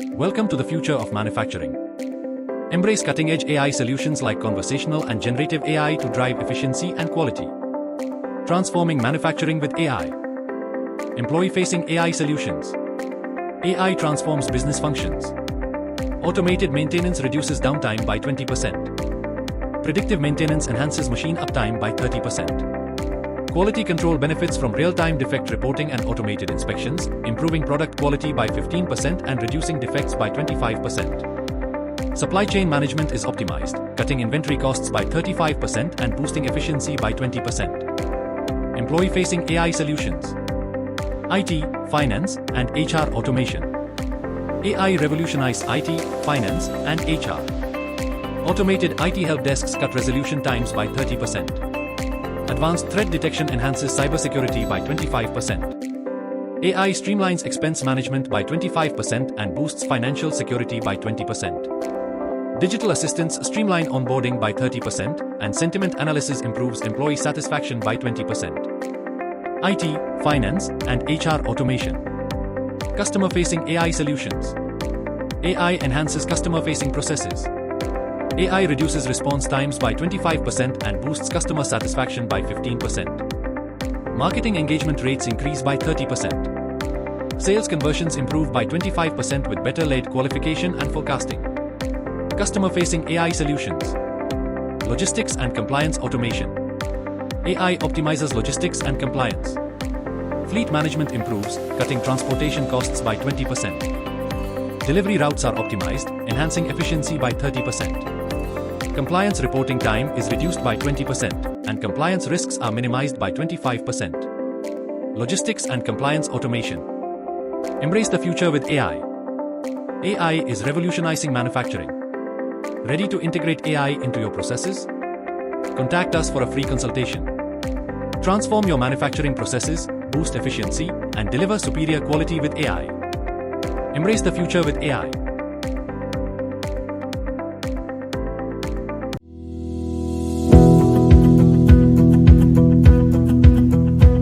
Welcome to the future of manufacturing. Embrace cutting-edge AI solutions like conversational and generative AI to drive efficiency and quality. Transforming manufacturing with AI. Employee-facing AI solutions. AI transforms business functions. Automated maintenance reduces downtime by 20%. Predictive maintenance enhances machine uptime by 30%. Quality control benefits from real-time defect reporting and automated inspections, improving product quality by 15% and reducing defects by 25%. Supply chain management is optimized, cutting inventory costs by 35% and boosting efficiency by 20%. Employee-facing AI solutions. IT, finance, and HR automation. AI revolutionize IT, finance, and HR. Automated IT help desks cut resolution times by 30%. Advanced threat detection enhances cybersecurity by 25%. AI streamlines expense management by 25% and boosts financial security by 20%. Digital assistants streamline onboarding by 30% and sentiment analysis improves employee satisfaction by 20%. IT, finance, and HR automation. Customer-facing AI solutions. AI enhances customer-facing processes. AI reduces response times by 25% and boosts customer satisfaction by 15%. Marketing engagement rates increase by 30%. Sales conversions improve by 25% with better lead qualification and forecasting. Customer-facing AI solutions. Logistics and compliance automation. AI optimizes logistics and compliance. Fleet management improves, cutting transportation costs by 20%. Delivery routes are optimized, enhancing efficiency by 30%. Compliance reporting time is reduced by 20%, and compliance risks are minimized by 25%. Logistics and compliance automation. Embrace the future with AI. AI is revolutionizing manufacturing. Ready to integrate AI into your processes? Contact us for a free consultation. Transform your manufacturing processes, boost efficiency, and deliver superior quality with AI. Embrace the future with AI.